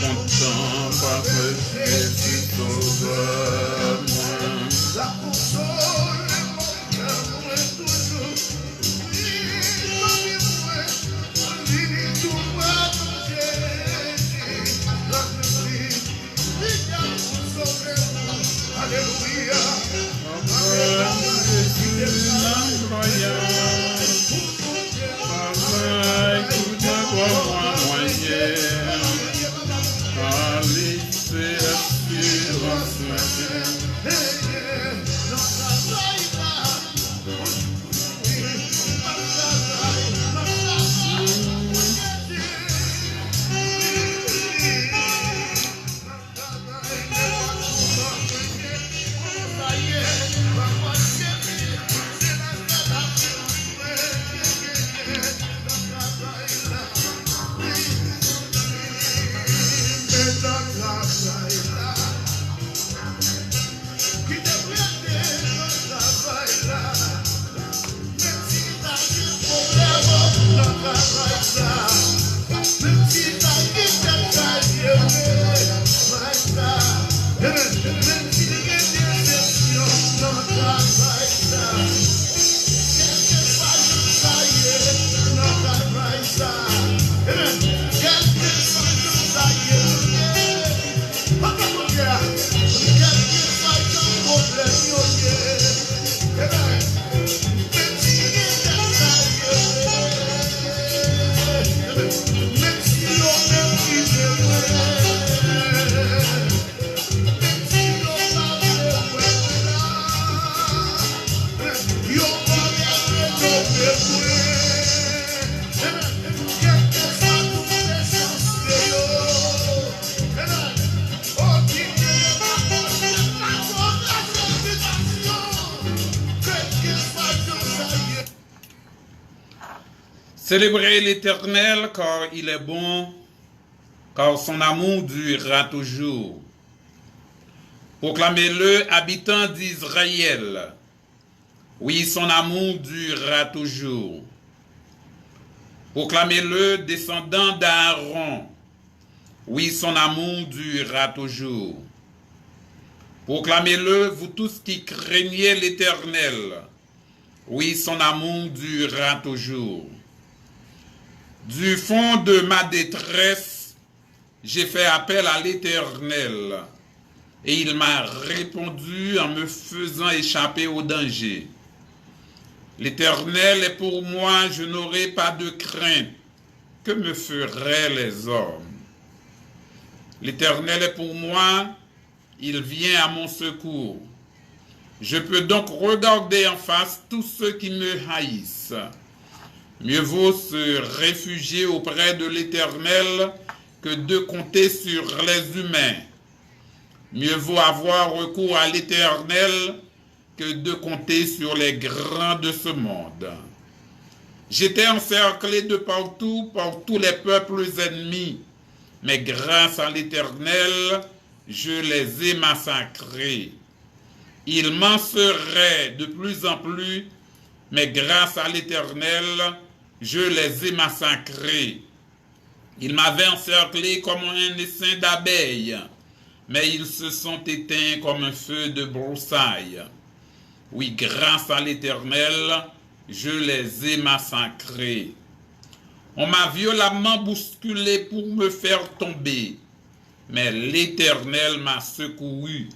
content parce que Jésus sauveur moi. La console est mon cœur pour toujours. Alléluia. Célébrez l'Éternel car il est bon, car son amour durera toujours. Proclamez-le, habitants d'Israël. Oui, son amour durera toujours. Proclamez-le, descendants d'Aaron. Oui, son amour durera toujours. Proclamez-le, vous tous qui craignez l'Éternel. Oui, son amour durera toujours. Du fond de ma détresse, j'ai fait appel à l'Éternel, et il m'a répondu en me faisant échapper au danger. L'Éternel est pour moi, je n'aurai pas de crainte. Que me feraient les hommes? L'Éternel est pour moi, il vient à mon secours. Je peux donc regarder en face tous ceux qui me haïssent. Mieux vaut se réfugier auprès de l'Éternel que de compter sur les humains. Mieux vaut avoir recours à l'Éternel que de compter sur les grands de ce monde. J'étais encerclé de partout par tous les peuples ennemis, mais grâce à l'Éternel, je les ai massacrés. Ils m'en seraient de plus en plus, mais grâce à l'Éternel, je les ai massacrés. Ils m'avaient encerclé comme un essaim d'abeilles, mais ils se sont éteints comme un feu de broussailles. Oui, grâce à l'Éternel, je les ai massacrés. On m'a violemment bousculé pour me faire tomber, mais l'Éternel m'a secouru.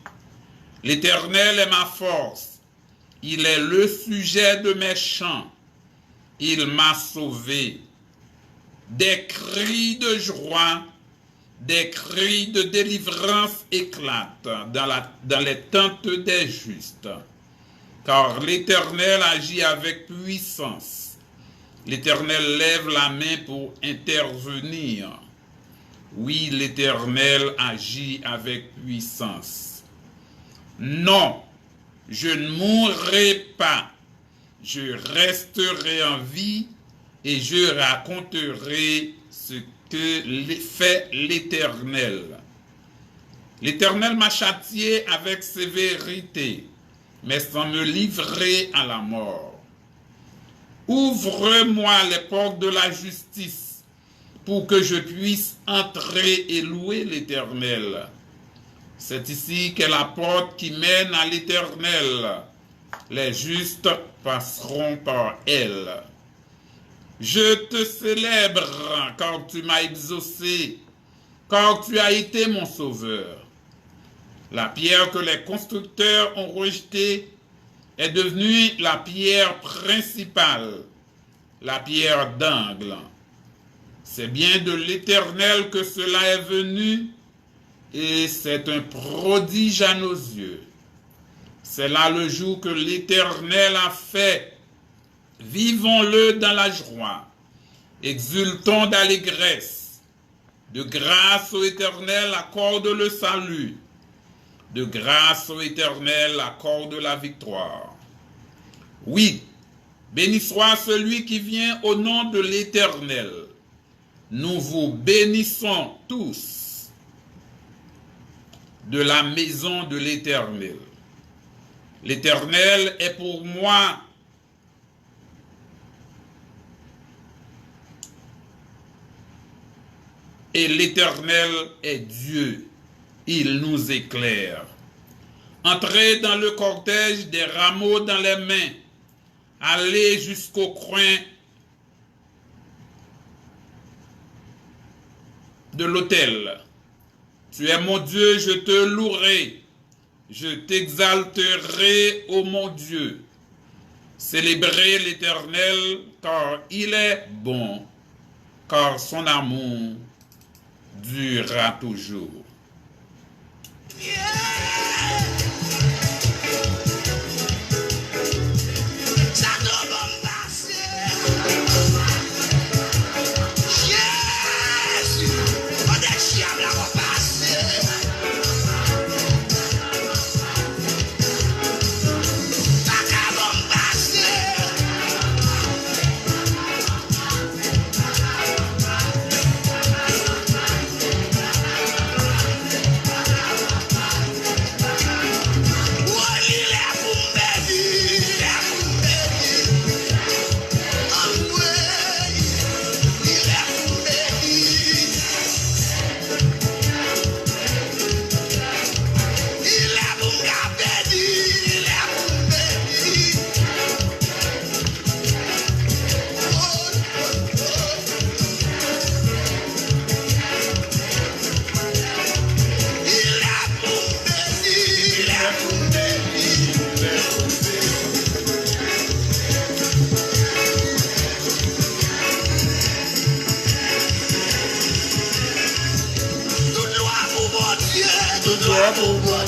L'Éternel est ma force. Il est le sujet de mes chants. Il m'a sauvé. Des cris de joie, des cris de délivrance éclatent dans les tentes des justes. Car l'Éternel agit avec puissance. L'Éternel lève la main pour intervenir. Oui, l'Éternel agit avec puissance. Non, je ne mourrai pas. Je resterai en vie et je raconterai ce que fait l'Éternel. L'Éternel m'a châtié avec sévérité, mais sans me livrer à la mort. Ouvre-moi les portes de la justice pour que je puisse entrer et louer l'Éternel. C'est ici qu'est la porte qui mène à l'Éternel. Les justes passeront par elle. Je te célèbre car tu m'as exaucé, car tu as été mon sauveur. La pierre que les constructeurs ont rejetée est devenue la pierre principale, la pierre d'angle. C'est bien de l'Éternel que cela est venu, et c'est un prodige à nos yeux. C'est là le jour que l'Éternel a fait. Vivons-le dans la joie, exultons d'allégresse. De grâce au Éternel accorde le salut. De grâce au Éternel accorde la victoire. Oui, béni soit celui qui vient au nom de l'Éternel. Nous vous bénissons tous de la maison de l'Éternel. L'Éternel est pour moi et l'Éternel est Dieu. Il nous éclaire. Entrez dans le cortège des rameaux dans les mains. Allez jusqu'au coin de l'autel. Tu es mon Dieu, je te louerai. Je t'exalterai, ô mon Dieu. Célébrez l'Éternel, car il est bon, car son amour durera toujours. Victoire pour moi,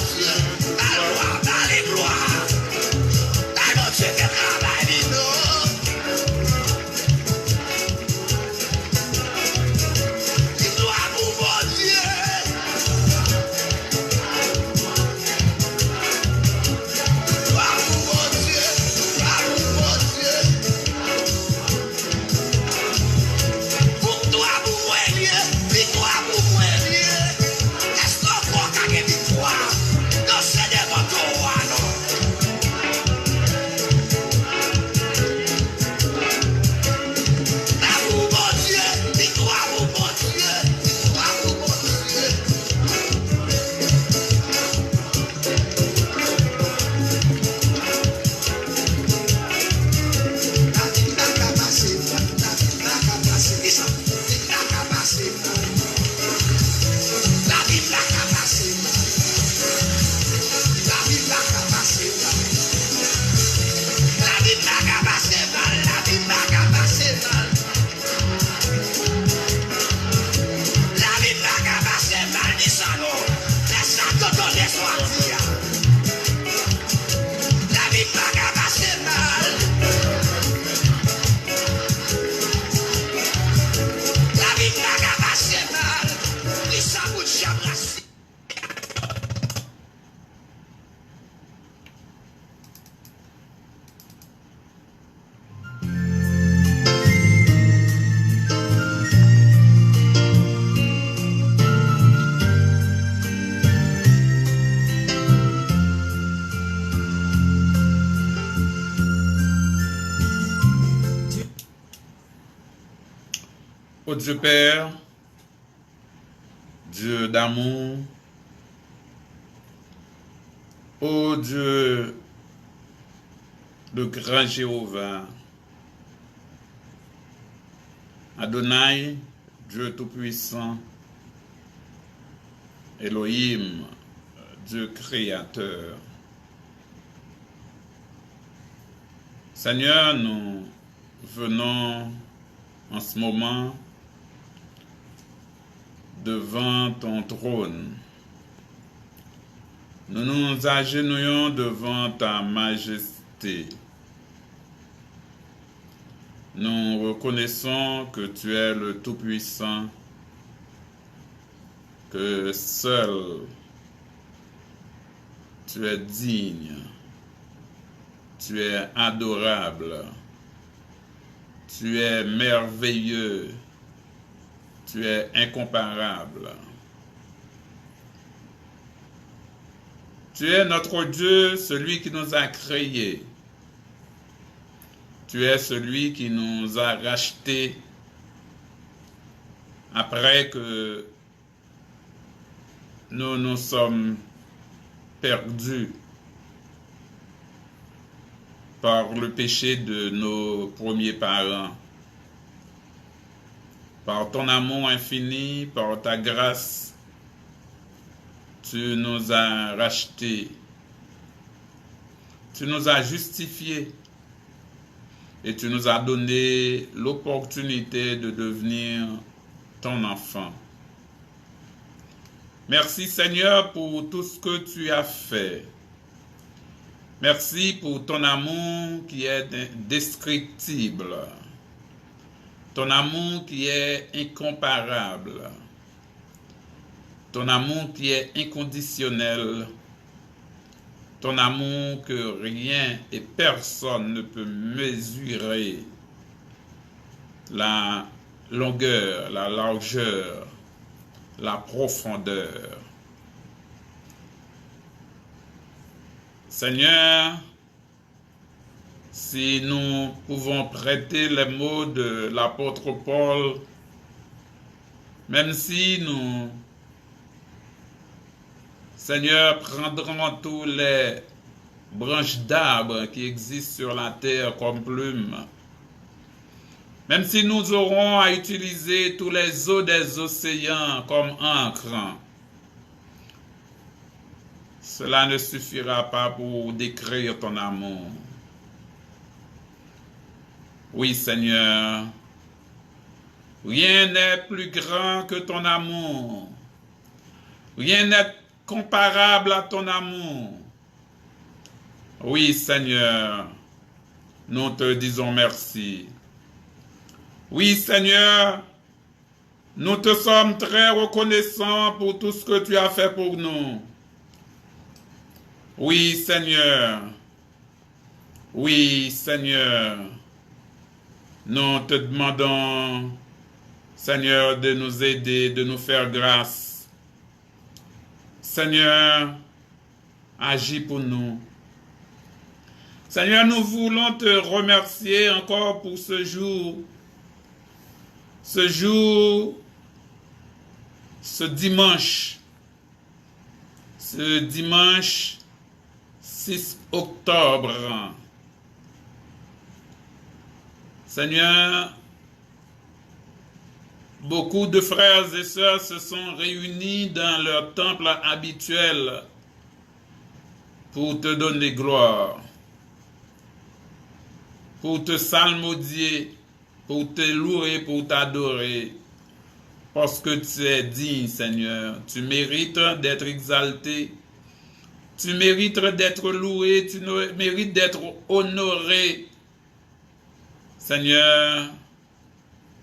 est-ce qu'on croit qu'il y a victoire? Ô Dieu Père, Dieu d'amour, ô Dieu, le grand Jéhovah, Adonai, Dieu Tout-Puissant, Elohim, Dieu Créateur. Seigneur, nous venons en ce moment devant ton trône. Nous nous agenouillons devant ta majesté. Nous reconnaissons que tu es le Tout-Puissant, que seul tu es digne, tu es adorable, tu es merveilleux, tu es incomparable. Tu es notre Dieu, celui qui nous a créés. Tu es celui qui nous a rachetés après que nous nous sommes perdus par le péché de nos premiers parents. Par ton amour infini, par ta grâce, tu nous as rachetés. Tu nous as justifiés. Et tu nous as donné l'opportunité de devenir ton enfant. Merci Seigneur pour tout ce que tu as fait. Merci pour ton amour qui est indescriptible. Ton amour qui est incomparable. Ton amour qui est inconditionnel. Ton amour que rien et personne ne peut mesurer. La longueur, la largeur, la profondeur. Seigneur, si nous pouvons prêter les mots de l'apôtre Paul, même si nous, Seigneur, prendrons tous les branches d'arbres qui existent sur la terre comme plumes, même si nous aurons à utiliser tous les eaux des océans comme encre, cela ne suffira pas pour décrire ton amour. Oui, Seigneur, rien n'est plus grand que ton amour. Rien n'est comparable à ton amour. Oui, Seigneur, nous te disons merci. Oui, Seigneur, nous te sommes très reconnaissants pour tout ce que tu as fait pour nous. Oui, Seigneur. Oui, Seigneur. Nous te demandons, Seigneur, de nous aider, de nous faire grâce. Seigneur, agis pour nous. Seigneur, nous voulons te remercier encore pour ce jour, ce dimanche 6 octobre. Seigneur, beaucoup de frères et sœurs se sont réunis dans leur temple habituel pour te donner gloire, pour te psalmodier, pour te louer, pour t'adorer, parce que tu es digne, Seigneur. Tu mérites d'être exalté, tu mérites d'être loué, tu mérites d'être honoré. Seigneur,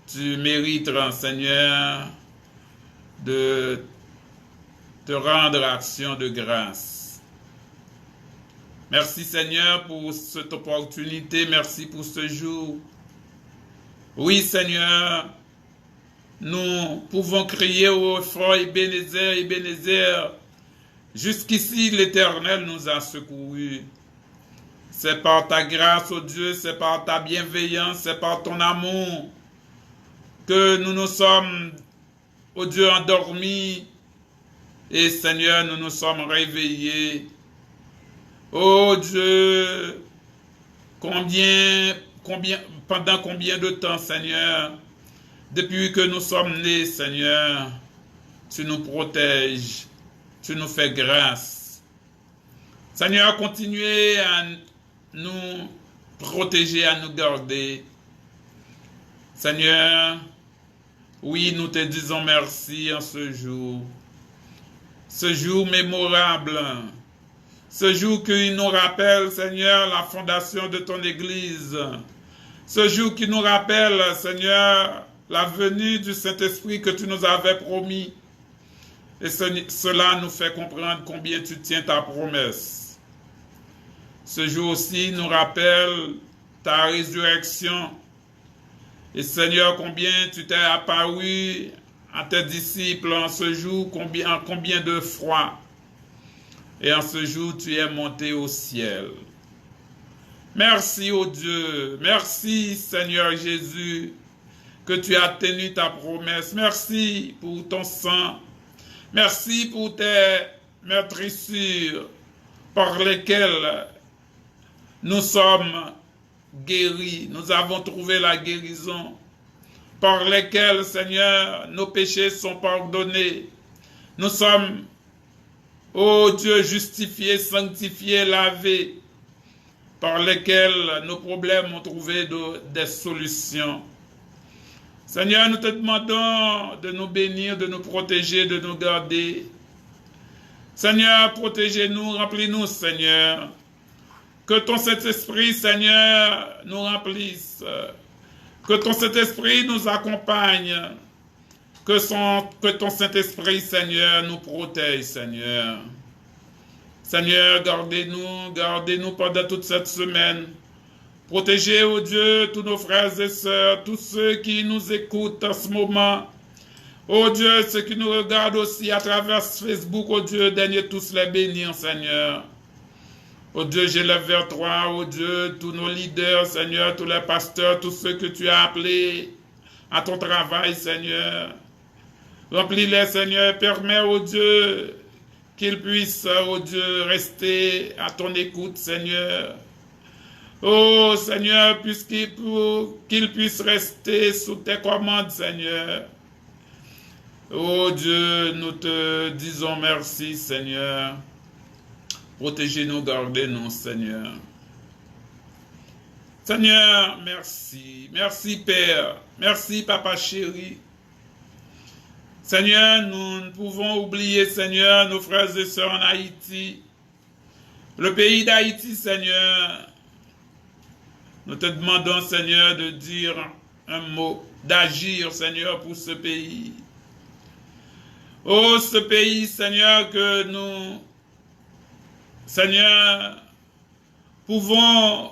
tu mérites, Seigneur, de te rendre action de grâce. Merci, Seigneur, pour cette opportunité. Merci pour ce jour. Oui, Seigneur, nous pouvons crier au fort Ebenezer, Ebenezer. Jusqu'ici, l'Éternel nous a secourus. C'est par ta grâce, oh Dieu, c'est par ta bienveillance, c'est par ton amour que nous nous sommes, ô Dieu, endormis, et Seigneur, nous nous sommes réveillés. Ô Dieu, pendant combien de temps, Seigneur, depuis que nous sommes nés, Seigneur, tu nous protèges, tu nous fais grâce. Seigneur, continuez à nous protéger, à nous garder. Seigneur, oui, nous te disons merci en ce jour mémorable, ce jour qui nous rappelle, Seigneur, la fondation de ton Église, ce jour qui nous rappelle, Seigneur, la venue du Saint-Esprit que tu nous avais promis. Et cela nous fait comprendre combien tu tiens ta promesse. Ce jour aussi nous rappelle ta résurrection. Et Seigneur, combien tu t'es apparu à tes disciples en ce jour, combien de fois. Et en ce jour, tu es monté au ciel. Merci, ô Dieu. Merci, Seigneur Jésus, que tu as tenu ta promesse. Merci pour ton sang. Merci pour tes meurtrissures par lesquelles nous sommes guéris. Nous avons trouvé la guérison. Par lesquelles, Seigneur, nos péchés sont pardonnés. Nous sommes, ô Dieu, justifiés, sanctifiés, lavés. Par lesquels nos problèmes ont trouvé des solutions. Seigneur, nous te demandons de nous bénir, de nous protéger, de nous garder. Seigneur, protégez-nous, remplis-nous, Seigneur. Que ton Saint-Esprit, Seigneur, nous remplisse. Que ton Saint-Esprit nous accompagne. Que ton Saint-Esprit, Seigneur, nous protège, Seigneur. Seigneur, gardez-nous pendant toute cette semaine. Protégez, ô Dieu, tous nos frères et sœurs, tous ceux qui nous écoutent en ce moment. Ô Dieu, ceux qui nous regardent aussi à travers Facebook, ô Dieu, daigne tous les bénir, Seigneur. Ô Dieu, j'élève vers toi, ô Dieu, tous nos leaders, Seigneur, tous les pasteurs, tous ceux que tu as appelés à ton travail, Seigneur. Remplis-les, Seigneur, permets, ô Dieu, qu'ils puissent, ô Dieu, rester à ton écoute, Seigneur. Oh Seigneur, qu'ils puissent rester sous tes commandes, Seigneur. Oh Dieu, nous te disons merci, Seigneur. Protégez-nous, gardez-nous, Seigneur. Seigneur, merci. Merci, Père. Merci, Papa chéri. Seigneur, nous ne pouvons oublier, Seigneur, nos frères et sœurs en Haïti. Le pays d'Haïti, Seigneur. Nous te demandons, Seigneur, de dire un mot, d'agir, Seigneur, pour ce pays. Oh, ce pays, Seigneur, que nous, Seigneur, pouvons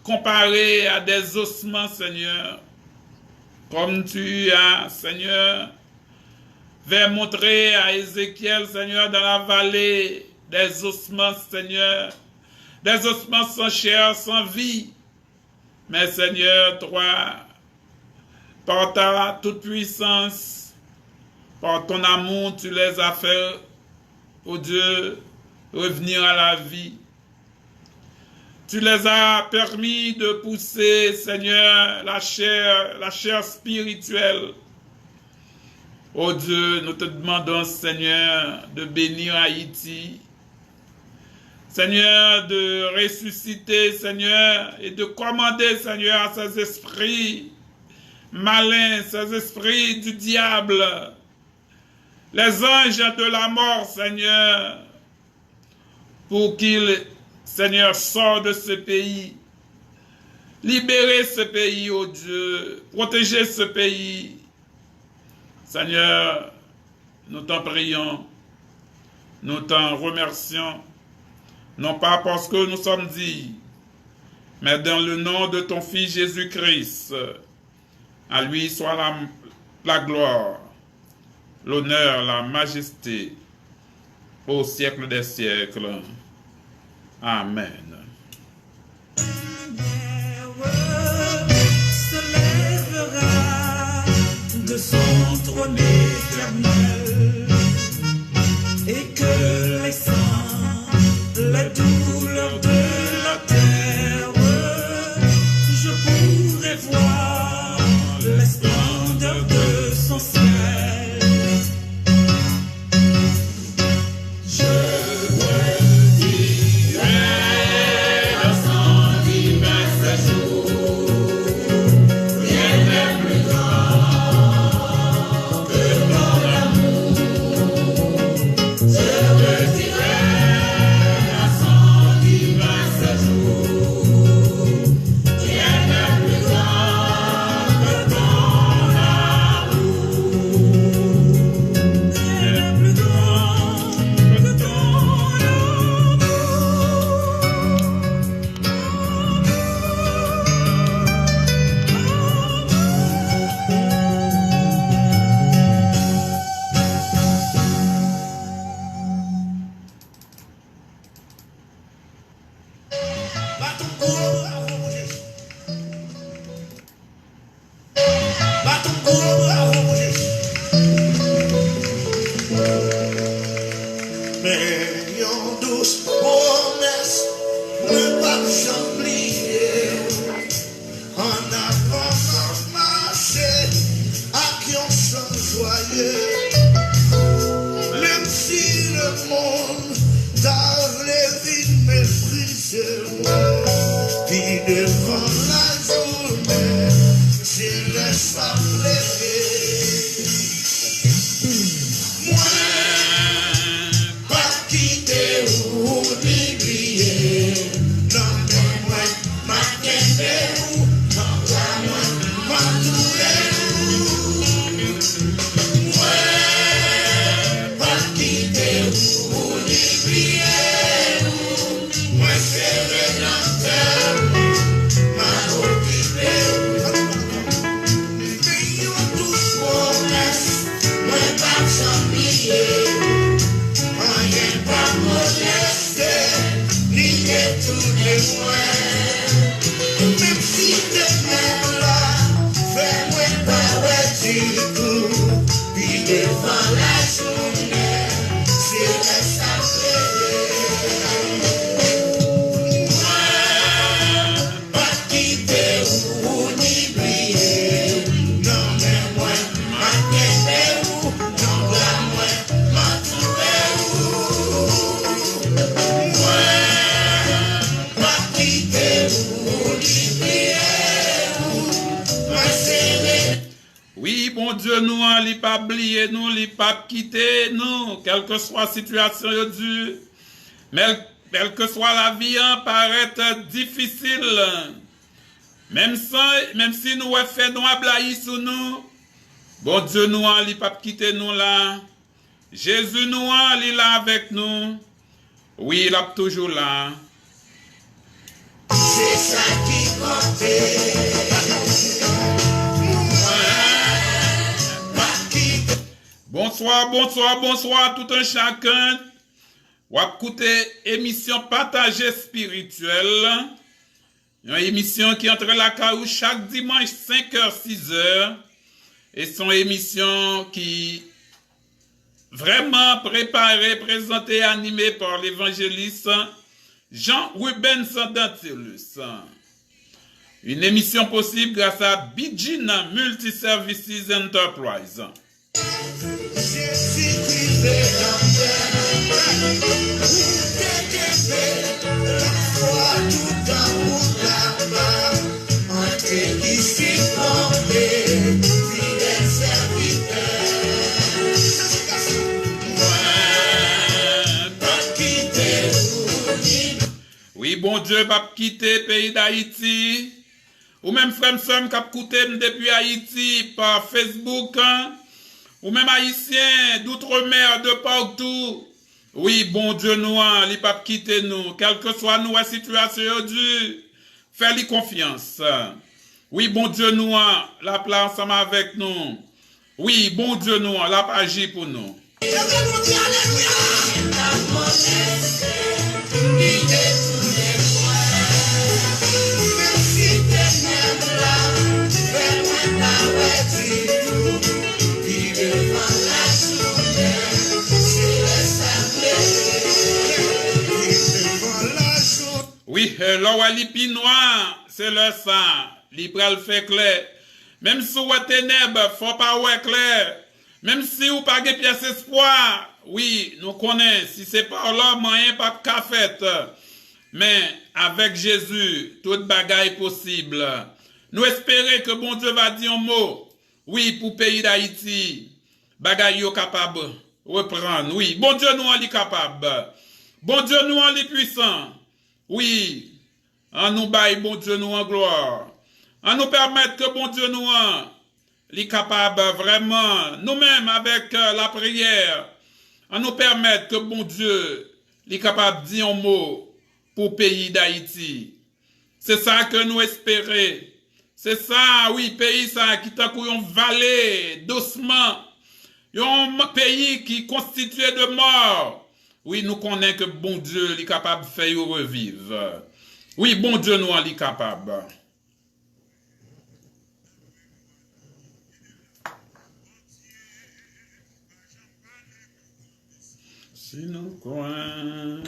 comparer à des ossements, Seigneur, comme tu as, Seigneur, vers montrer à Ézéchiel, Seigneur, dans la vallée des ossements, Seigneur, des ossements sans chair, sans vie. Mais Seigneur, toi, par ta toute puissance, par ton amour, tu les as fait, ô Dieu, revenir à la vie. Tu les as permis de pousser, Seigneur, la chair spirituelle. Ô Dieu, nous te demandons, Seigneur, de bénir Haïti. Seigneur, de ressusciter, Seigneur, et de commander, Seigneur, à ces esprits malins, ces esprits du diable, les anges de la mort, Seigneur, pour qu'ils, Seigneur, sortent de ce pays. Libérez ce pays, ô Dieu, protégez ce pays. Seigneur, nous t'en prions, nous t'en remercions, non pas parce que nous sommes dits, mais dans le nom de ton Fils Jésus-Christ. À lui soit la gloire, l'honneur, la majesté, au siècle des siècles. Amen. Se lèvera trône éternel, et que les saints, la douleur de la terre, je pourrais voir la splendeur de son ciel. Mais yon douce promesse ne pas j'oublier. En avant marcher à qui on chante joyeux. Même si le monde t'a vite méprisé, puis devant la journée, je laisse à pleurer. Même si t'es même là, fais-moi pas ouais tout. Puis devant la journée, je laisse à pleurer. Moi, pas quitter ou ni briller. Non mais moi, ma tête où, non là moi, ma trouver où. Moi, oui, bon Dieu, nous, il n'a pas oublié nous, il n'a pas quitté nous, quelle que soit la situation dure, mais quelle que soit la vie, paraît difficile. Même si nous avons fait nous ablaï sur nous, bon Dieu, nous, il n'a pas quitté nous là. Jésus, nous, il est là avec nous. Oui, il est toujours là. C'est ça qui compte. Bonsoir, bonsoir, bonsoir tout un chacun. Ou écouter émission partagée spirituelle. Une émission qui entre la caou chaque dimanche 5h, 6h. Et son émission qui vraiment préparée, présentée, animée par l'évangéliste Jean-Rubens Dantilus. Une émission possible grâce à Bijina Multiservices Enterprise. Oui, bon Dieu, va quitter le pays d'Haïti. Ou même frère qui a écouté depuis Haïti par Facebook. Ou même haïtiens d'outre-mer, de partout. Oui, bon Dieu, nous, il n'a pas quitté nous. Quelle que soit nous la situation, fais-lui confiance. Oui, bon Dieu, nous, la place ensemble avec nous. Oui, bon Dieu, nous, la agi pour nous. Fais-moi ta l'ouali pi noir, c'est le ça. Li pral fait clair. Même si ou ténèbres, faut pas ouais clair. Même si ou pas de pièce espoir, oui, nous connaissons. Si c'est par là, moyen pas de fait. Mais avec Jésus, toute bagaille possible. Nous espérons que bon Dieu va dire un mot. Oui, pour le pays d'Haïti, bagaille yo capable reprendre. Oui, bon Dieu nous en est capable. Bon Dieu nous en est puissant. Oui, en nous baille bon Dieu nous en gloire. En nous permettre que bon Dieu nous en est capable vraiment, nous-mêmes avec la prière, en nous permettre que bon Dieu est capable de dire un mot pour le pays d'Haïti. C'est ça que nous espérons. C'est ça, oui, pays ça qui t'a une vallée doucement. Un pays qui constitué de morts. Oui, nous connaissons que bon Dieu est capable de faire revivre. Oui, bon Dieu nous en est capable. Si nous croyons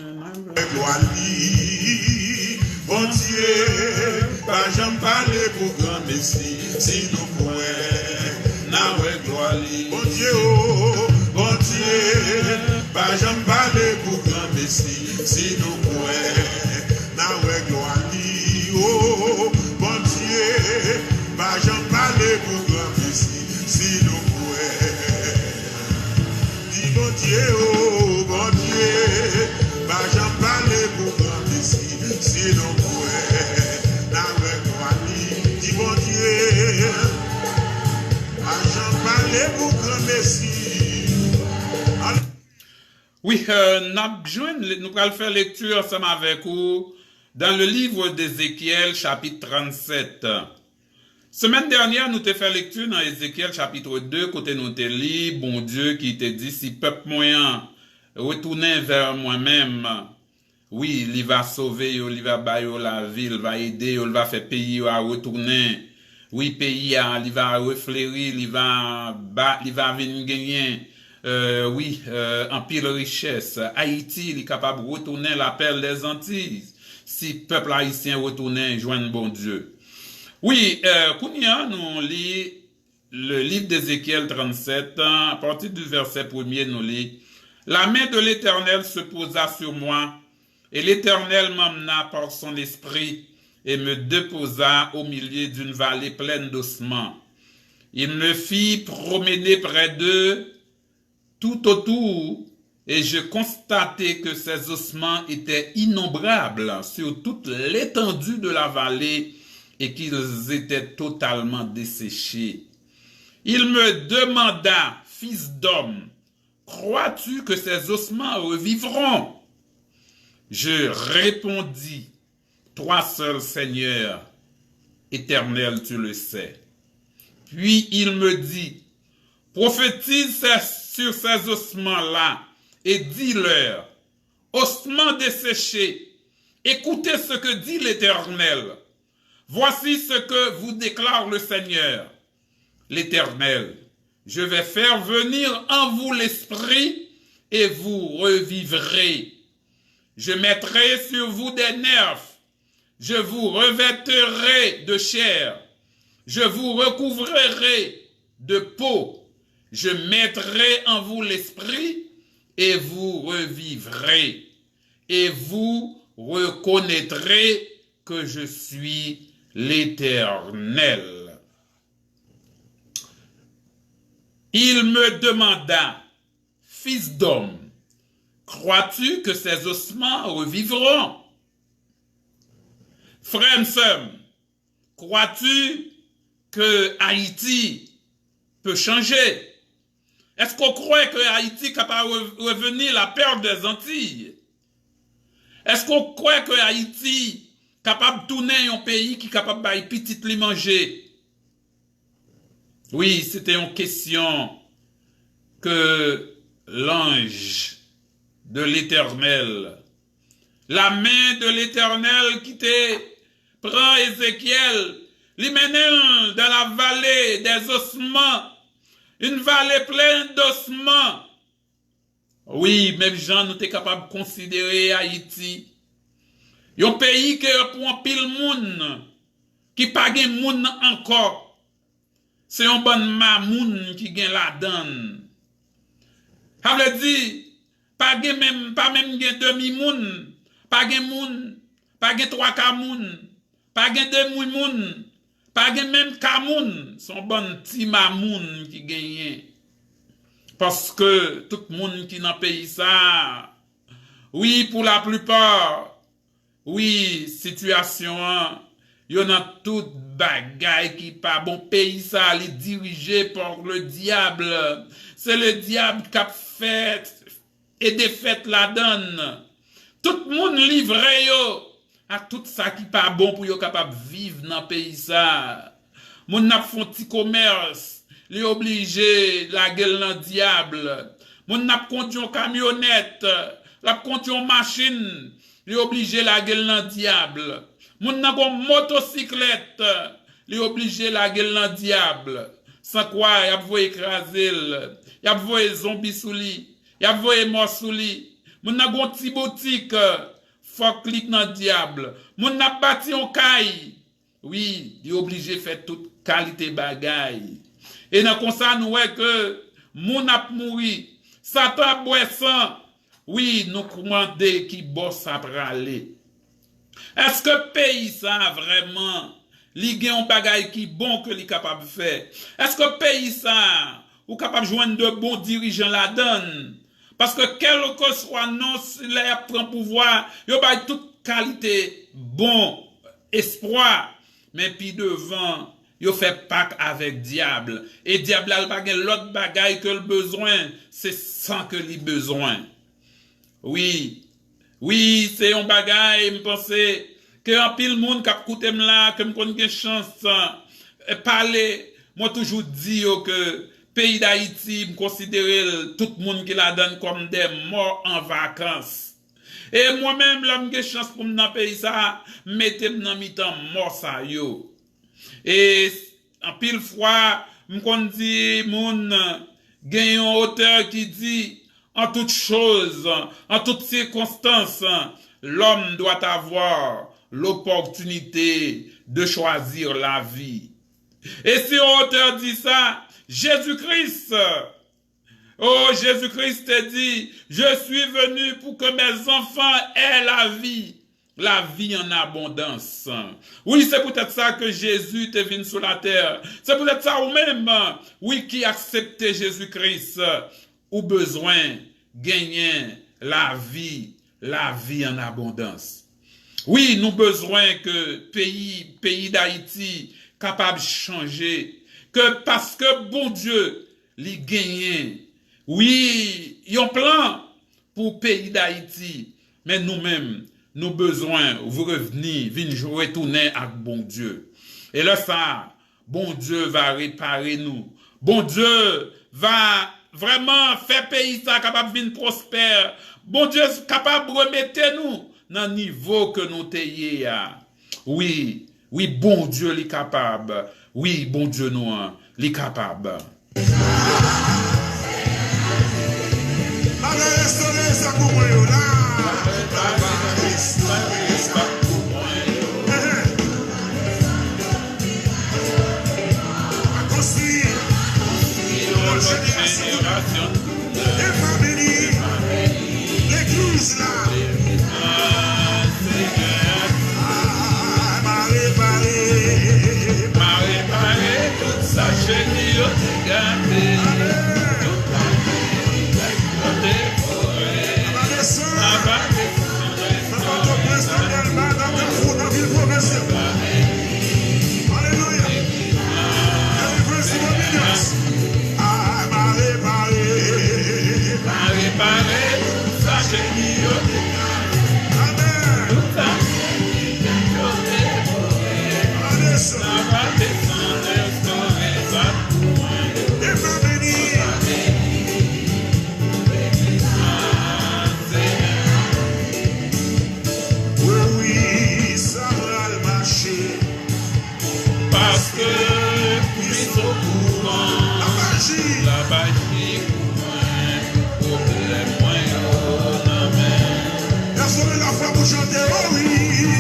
bon Dieu, pas j'aime parler pour grand Messie, si nous croyons, n'a gloire. Bon Dieu, bon Dieu, pas j'aime parler pour grand Messie, si nous croyons, n'a gloire. Oh, bon Dieu, pas j'aime parler pour grand Messie, si nous croyons. Dis bon Dieu, oh, bon Dieu, pas j'aime parler pour grand Messie, si nous croyons, n'a gloire. Dis bon Dieu, pas j'aime parler pour grand Messie. Oui, nous allons faire lecture ensemble avec vous dans le livre d'Ézéchiel, chapitre 37. Semaine dernière, nous t'ai fait lecture dans Ézéchiel, chapitre 2, côté nous t'ai lu, bon Dieu qui te dit, si peuple moyen retourner vers moi-même, oui, il va sauver, il va bailler la ville, il va aider, il va faire pays à retourner. Oui, pays il va reflérir, il va venir gagner. En pile richesse. Haïti, il est capable de retourner l'appel des Antilles. Si le peuple haïtien retourne, joigne bon Dieu. Oui, Kounia, nous lit le livre d'Ézéchiel 37, à partir du verset 1er, nous lit la main de l'Éternel se posa sur moi, et l'Éternel m'emmena par son esprit, et me déposa au milieu d'une vallée pleine d'ossements. Il me fit promener près d'eux, tout autour, et je constatai que ces ossements étaient innombrables sur toute l'étendue de la vallée et qu'ils étaient totalement desséchés. Il me demanda, fils d'homme, crois-tu que ces ossements revivront? Je répondis, toi seul Seigneur, éternel, tu le sais. Puis il me dit, prophétise sur ces ossements-là et dis-leur, ossements desséchés, écoutez ce que dit l'Éternel. Voici ce que vous déclare le Seigneur, l'Éternel. Je vais faire venir en vous l'esprit et vous revivrez. Je mettrai sur vous des nerfs. Je vous revêterai de chair. Je vous recouvrirai de peau. Je mettrai en vous l'esprit et vous revivrez. Et vous reconnaîtrez que je suis l'Éternel. Il me demanda, fils d'homme, crois-tu que ces ossements revivront? Frère et sœur, crois-tu que Haïti peut changer? Est-ce qu'on croit que Haïti est capable de revenir la perle des Antilles? Est-ce qu'on croit que Haïti est capable de tourner un pays qui est capable de petit li manger? Oui, c'était une question que l'ange de l'Éternel, la main de l'Éternel qui te prend Ézéchiel, lui mène dans la vallée des ossements, une vallée pleine d'ossements. Oui, même Jean, nous sommes capables de considérer Haïti Yon pays que pour un pile moun, qui pas gen moun encore. C'est un bon mamoun qui gen la donne. Ça veut dire, pas même gen demi moun, pas gen moun, pas gen 3 kamoun, pas gen 2 moun, pas gen même kamoun, son bon petit mamoun qui gagne. Parce que tout le monde qui dans le pays ça, oui, pour la plupart, oui, situation, il y a tout bagaille qui pas bon pays ça, les dirigé par le diable. C'est le diable qui a fait et défait la donne. Tout le monde livré yo à tout ça qui pas bon pour yo capable vivre dans le pays ça. Moun n'a font petit commerce, li obligé la gueule dans diable. Moun n'a conduit une camionnette, la conduit une machine, li obligé la gueule dans diable. Moun n'a gon motocyclette, li obligé la gueule dans diable. Sans quoi y a voye écraser, y a voye zombie sous li, y a voye mort sous li. Moun n'a gon ti boutique, faut clic dans diable. Moun n'a bâti un caille. Oui, il est obligé de faire toute qualité bagaille. Et dans comme ça, nous voyons que moun ap mouri, Satan boisson. Oui, nous commandons qui bosse à praler. Est-ce que pays ça vraiment, li gen un bagaille qui bon que li capable de faire? Est-ce que pays ça, ou capable de joindre de bons dirigeants la donne? Parce que quel que soit non, s'il prend pouvoir, il y a toute qualité, bon, espoir. Mais puis devant, il fait pacte avec diable. Et diable a pas l'autre bagaille que le besoin, c'est sans que les besoin. Oui, c'est un bagaille, me penser que un pile monde qui a écouté là, que me connaît chance parler, moi toujours dit que pays d'Haïti, me considère tout le monde qui la donne comme des morts en vacances. Et moi-même, là, j'ai chance pour me dans pays ça, mettez dans mi-temps mort ça yo. Et en pile fois, m'kon dit moun gen un auteur qui dit en toute chose, en toutes circonstances, l'homme doit avoir l'opportunité de choisir la vie. Et si un auteur dit ça, Jésus-Christ, oh, Jésus-Christ te dit, je suis venu pour que mes enfants aient la vie en abondance. Oui, c'est peut-être ça que Jésus te venu sur la terre. C'est peut-être ça ou même, oui, qui accepte Jésus-Christ, ou besoin gagner la vie en abondance. Oui, nous besoin que pays d'Haïti capable de changer, que parce que bon Dieu, li gagne. Oui, il y a un plan pour le pays d'Haïti, mais nous-mêmes, nous besoin de revenir, venir retourner avec bon Dieu. Et là, ça, bon Dieu va réparer nous. Bon Dieu va vraiment faire pays ça capable de venir prospère. Bon Dieu est capable de remettre nous dans le niveau que nous t'ayons. Oui, bon Dieu est capable. Oui, bon Dieu nous est capable. L'église là. Chanter, oh oui.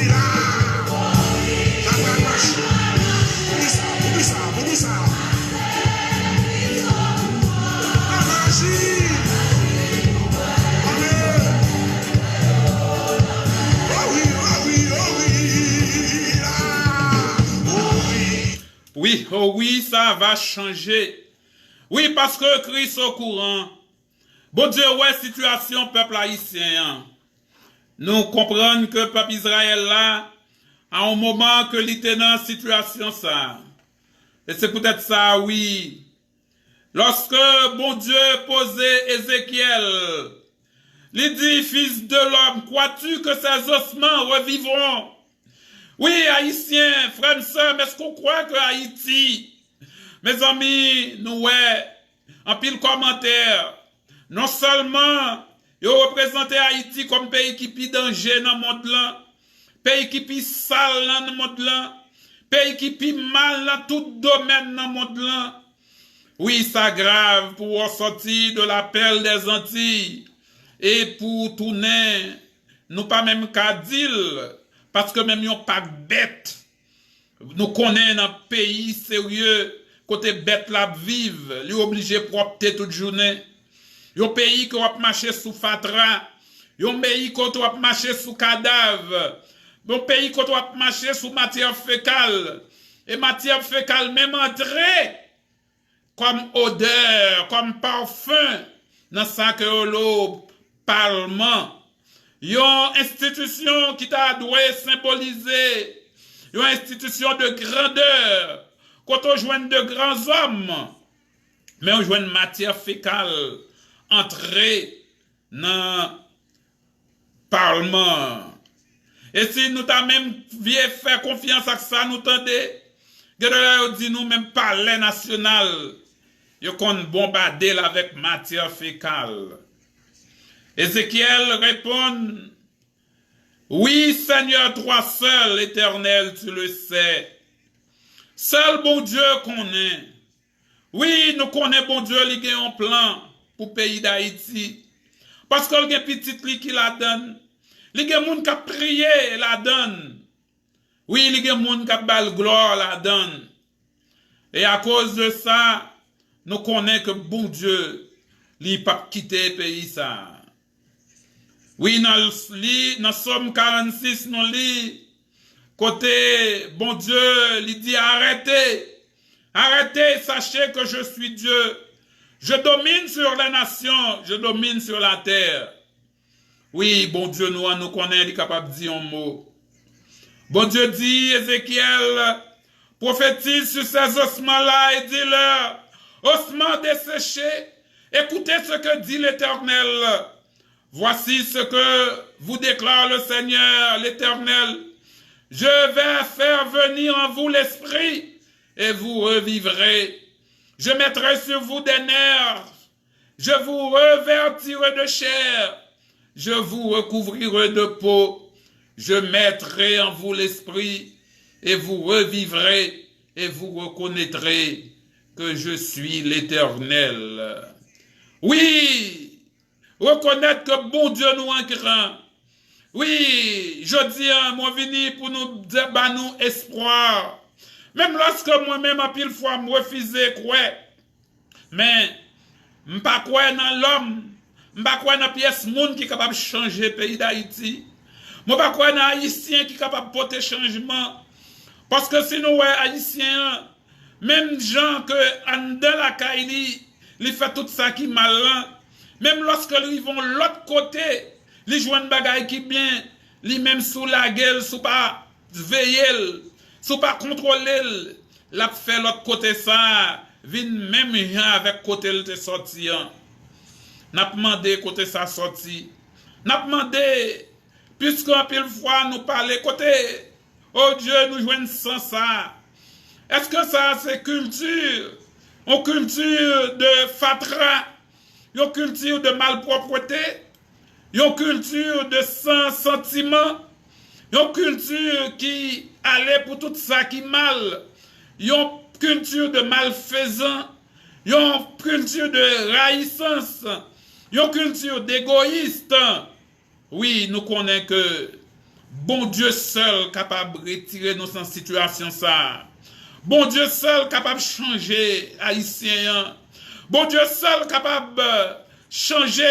Oui, oh oui, ça va changer. Oui, parce que Christ au courant. Bon Dieu, ouais, situation peuple haïtien. Nous comprenons que le peuple Israël là, à un moment que il était dans situation ça. Et c'est peut-être ça, oui. Lorsque bon Dieu posait Ézéchiel, il dit, fils de l'homme, crois-tu que ces ossements revivront? Oui, haïtiens, frères et sœurs, mais est-ce qu'on croit que Haïti, mes amis, nous, ouais, en pile commentaire, non seulement, ils représentent Haïti comme pays qui pis danger dans le monde là, pays qui pis sale dans le monde là, pays qui pis mal dans tout domaine dans le monde là. Oui, ça grave pour sortir de l'appel des Antilles et pour tourner, nous pas même qu'à dire, parce que même yon pas bête. Nous connaissons un pays sérieux, côté bête la vive, li obligé propter toute journée. Yon pays qui va marcher sous fatra, yon pays qui va marcher sous cadavre, yon pays qui va marcher sous matière fécale, et matière fécale même entrée comme odeur, comme parfum dans sa que l'eau parlement. Yon institution qui t'a doué symboliser, yon institution de grandeur, quand on joint de grands hommes, mais on joint une matière fécale entrée dans le parlement. Et si nous t'a même vieux faire confiance à ça, nous tendez, que dit nous même palais national, yon qu'on bombarder avec matière fécale. Ézéchiel répond, oui Seigneur, toi seul, l'Éternel, tu le sais. Seul bon Dieu connaît. Oui, nous connaissons bon Dieu, il a un plan pour le pays d'Haïti. Parce qu'il y a un petit qui la donne. Il y a des gens qui ont prié la donne. Oui, il y a des gens qui ont bal gloire la donne. Et à cause de ça, nous connaissons que bon Dieu, il n'a pas quitté le pays ça. Oui, dans Somme 46, nous lisons, côté bon Dieu, il dit arrêtez, arrêtez, sachez que je suis Dieu. Je domine sur les nations, je domine sur la terre. Oui, bon Dieu, nous connaissons, il est capable de dire un mot. Bon Dieu dit, Ézéchiel, prophétise sur ces ossements-là et dis-leur, ossements desséchés, écoutez ce que dit l'Éternel. Voici ce que vous déclare le Seigneur, l'Éternel. Je vais faire venir en vous l'esprit et vous revivrez. Je mettrai sur vous des nerfs. Je vous revêtirai de chair. Je vous recouvrirai de peau. Je mettrai en vous l'esprit et vous revivrez et vous reconnaîtrez que je suis l'Éternel. Oui! Reconnaître que bon Dieu nous en grand. Oui, je dis à moi venu pour nous dire nous espoir. Même lorsque moi-même en pile fois me refusé quoi. Mais m'pas quoi dans l'homme, m'pas quoi dans pièce monde qui est capable de changer le pays d'Haïti. Moi pas quoi dans haïtien qui est capable de porter changement. Parce que si nous haïtiens, même gens que en dans la caille, il fait tout ça qui mal. Même lorsque ils vont de l'autre côté, ils jouent une bagaille qui bien, ils même sous la gueule, sous pas veiller, sous pas contrôler, la fait l'autre côté ça, vient même rien avec côté le sorti. N'a demandé côté ça sorti. N'a demandé, puisque en pile fois nous parler côté, oh Dieu, nous jouons sans ça. Est-ce que ça c'est culture? Une culture de fatra? Une culture de malpropreté, une culture de sans sentiment, une culture qui allait pour tout ça qui mal, une culture de malfaisant, une culture de raïssance, une culture d'égoïste. Oui, nous connaissons que bon Dieu seul capable de retirer nos situations ça. Bon Dieu seul capable de changer haïtien. Bon Dieu seul capable de changer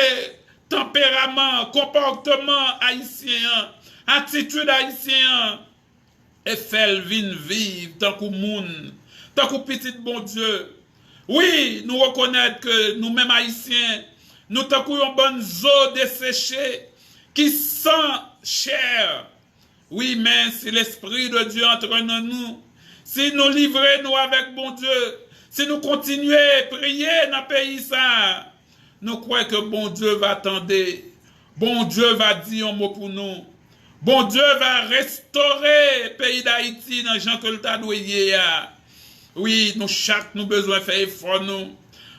tempérament, comportement haïtien, attitude haïtien, et faire vivre tant que moun, tant que petit bon Dieu. Oui, nous reconnaître que nous-mêmes haïtiens, nous tant une bonne eau desséchée qui sent cher. Oui, mais si l'Esprit de Dieu entre en nous, si nous livrons nous avec bon Dieu, si nous continuons à prier dans le pays, ça, nous croyons que bon Dieu va attendre. Bon Dieu va dire un mot pour nous. Bon Dieu va restaurer le pays d'Haïti dans les gens que le tas doit. Oui, nous chaque nous besoin de faire effort nous.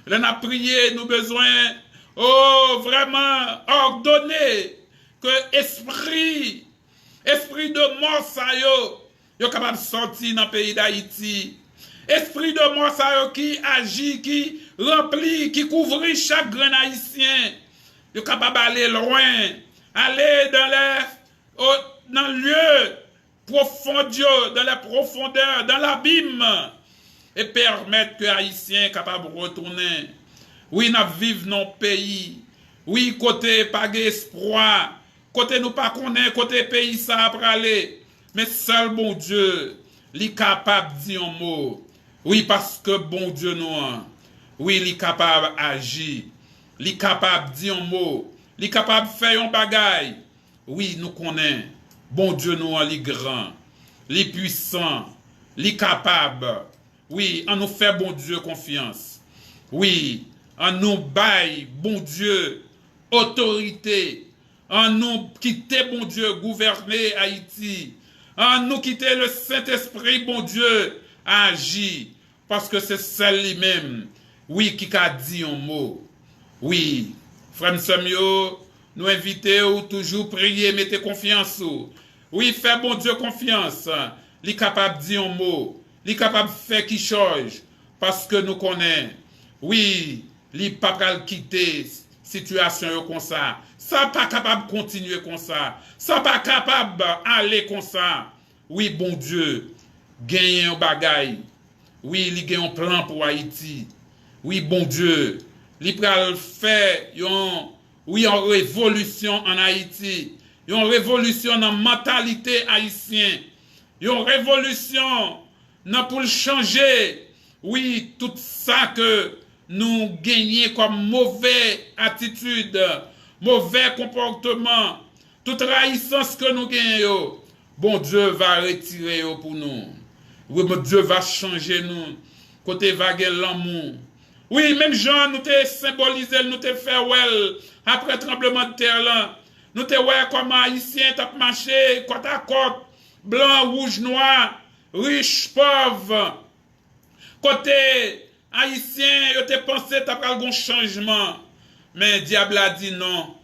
Là, nous avons prié, nous besoin, vraiment ordonner que esprit de mort, ça yo capable de sortir dans le pays d'Haïti. Esprit de mort, ça qui agit, qui remplit, qui couvre chaque grand haïtien. Yo capable d'aller loin, aller dans le lieu profond, dans la profondeur, dans l'abîme, et permettre que les Haïtiens soient capables de retourner. Oui, nous vivons dans le pays. Oui, côté pas d'espoir. Côté nous pas connaît, côté pays ça a aller. Mais seul bon Dieu, il est capable de dire un mot. Oui, parce que bon Dieu nous, oui, il est capable d'agir. Il est capable de dire un mot. Il est capable de faire un bagaille. Oui, nous connaissons. Bon Dieu nous, il est grand. Il est puissant. Il est capable. Oui, on nous fait bon Dieu confiance. Oui, on nous baille bon Dieu autorité. On nous quitter bon Dieu gouverner Haïti. On nous quitter le Saint-Esprit bon Dieu agir. Parce que c'est celle lui-même, oui, qui a dit un mot. Oui, frère Samuel, nous invitons toujours prier, mettez confiance. Oui, faire bon Dieu confiance. Il est capable de dire un mot. Il est capable de faire qui change. Parce que nous connaissons. Oui, il n'est pas capable de quitter la situation comme ça. Ça n'est pas capable de continuer comme ça. Ça n'est pas capable d'aller comme ça. Oui, bon Dieu, gagner un bagaille. Oui, il y a un plan pour Haïti. Oui, bon Dieu, il peut faire une révolution en Haïti. Une révolution dans la mentalité haïtienne. Une révolution pour changer. Oui, tout ça que nous gagnons comme mauvaise attitude, mauvais comportement, toute raïssance que nous gagnons, bon Dieu va retirer pour nous. Oui, mon Dieu va changer nous. Côté vague l'amour. Oui, même Jean, nous t'ai symbolisé, nous t'ai fait well après le tremblement de terre là. Nous t'ai ouais comme haïtien t'as marché côte à côte, blanc, rouge, noir, riche, pauvre. Côté haïtien, yo t'ai pensé t'as pas un changement. Mais diable a dit non.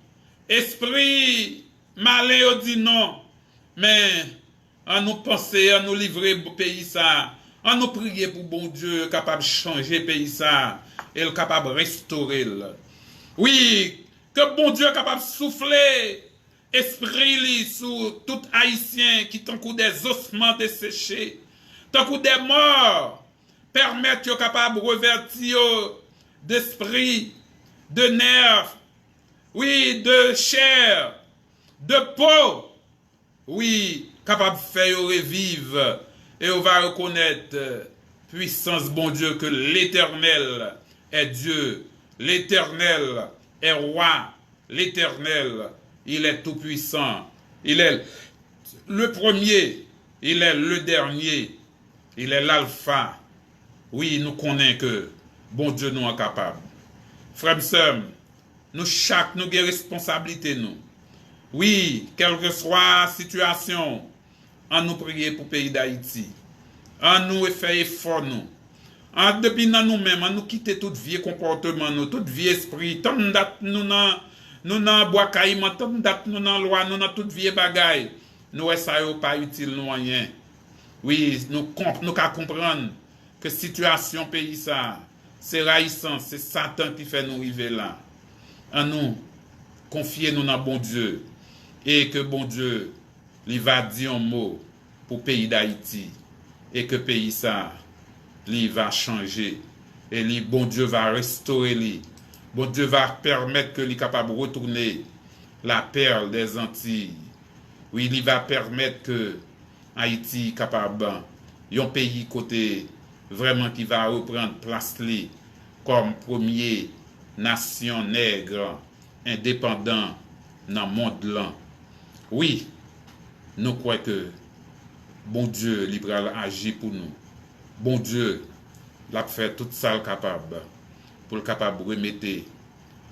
Esprit malin yo dit non. Mais à nous penser, à nous livrer pour pays ça, à nous prier pour bon Dieu capable de changer pays ça, et capable de restaurer. Oui, que bon Dieu capable de souffler esprit sur tout haïtien qui tant des ossements desséchés, tant des morts, permettre capable de revertir d'esprit, de nerfs, oui, de chair, de peau, oui, capable de faire revivre et on va reconnaître puissance bon Dieu que l'Éternel est Dieu, l'Éternel est roi, l'Éternel il est tout puissant, il est le premier, il est le dernier, il est l'alpha. Oui, nous connaissons que bon Dieu nous est capable. Frères et sœurs, nous chaque nous avons responsabilité nous. Oui, quelle que soit la situation, on nous prier pour le pays d'Haïti. On nous faire effort nous. Depuis nous-mêmes, on nous quitter tout vieux comportement, nous, tout vieux esprit. Tant date nous n'en bois caïman, tant date nous n'en loi, nous n'en tout vieux bagaille. Nous ça pas utile nous rien. Oui, nous comprendre que situation pays ça, c'est raïssant, c'est Satan qui fait nous arriver là. En nous confier nous dans bon Dieu. Et que bon Dieu, il va dire un mot pour le pays d'Haïti. Et que le pays ça, il va changer. Et bon Dieu va restaurer lui. Bon Dieu va permettre que lui capable de retourner la perle des Antilles. Oui, il va permettre que Haïti capable, un pays côté vraiment qui va reprendre place li comme premier nation nègre indépendant dans le monde là. Oui, nous croyons que bon Dieu libéral agit pour nous. Bon Dieu l'a fait tout ça capable pour le capable de remettre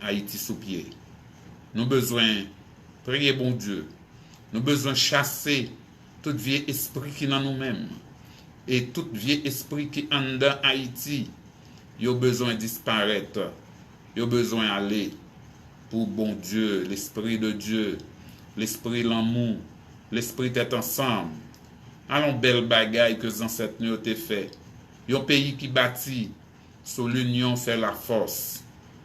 Haïti sous pied. Nous avons besoin de prier bon Dieu. Nous avons besoin de chasser tout vieux esprit qui est dans nous-mêmes. Et tout vieux esprit qui est en Haïti. Il a besoin de disparaître. Il a besoin d'aller pour bon Dieu, l'esprit de Dieu, l'esprit de l'amour, l'esprit d'être ensemble. Allons belle bagaille que les ancêtres nous ont fait. Il y a un pays qui bâtit sur l'union fait la force.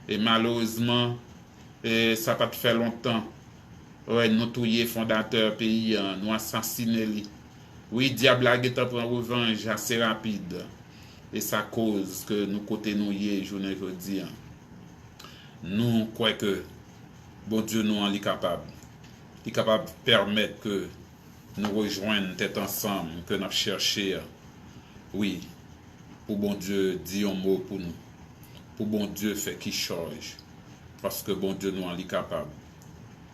Et malheureusement, ça n'a pas fait longtemps. Ouais, nous touillons fondateur pays, nous assassinons. Oui, diable a prend revanche assez rapide. Et ça cause que nous côté nous y journée aujourd'hui. Nous croyons que bon Dieu nous en est capable. Il est capable de permettre que nous rejoignons tête ensemble, que nous cherchions. Oui, pour bon Dieu dire un mot pour nous. Pour bon Dieu faire qui change. Parce que bon Dieu nous en est capable.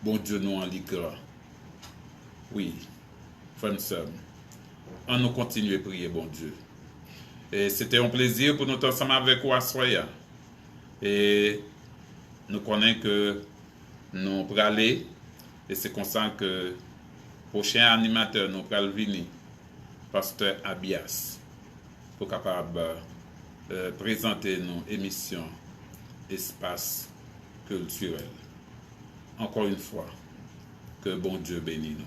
Bon Dieu nous en est grand. Oui, frères et sœurs, on nous continue à prier bon Dieu. Et c'était un plaisir pour nous être ensemble avec vous à soir. Et nous connaissons que nous allons aller. Et c'est comme ça que le prochain animateur nous allons venir, Pasteur Abias, pour capable présenter nos émissions Espace culturel. Encore une fois, que bon Dieu bénisse nous.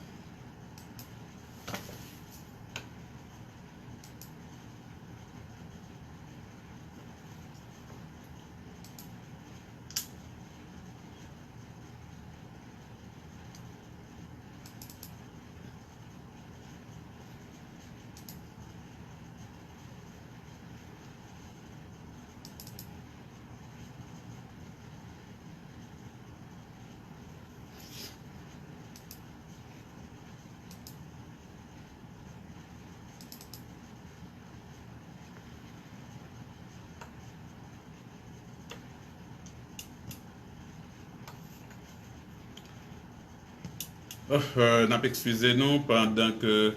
N'a pas excusé nous pendant que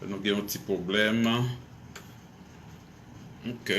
nous avons un petit problème. Ok,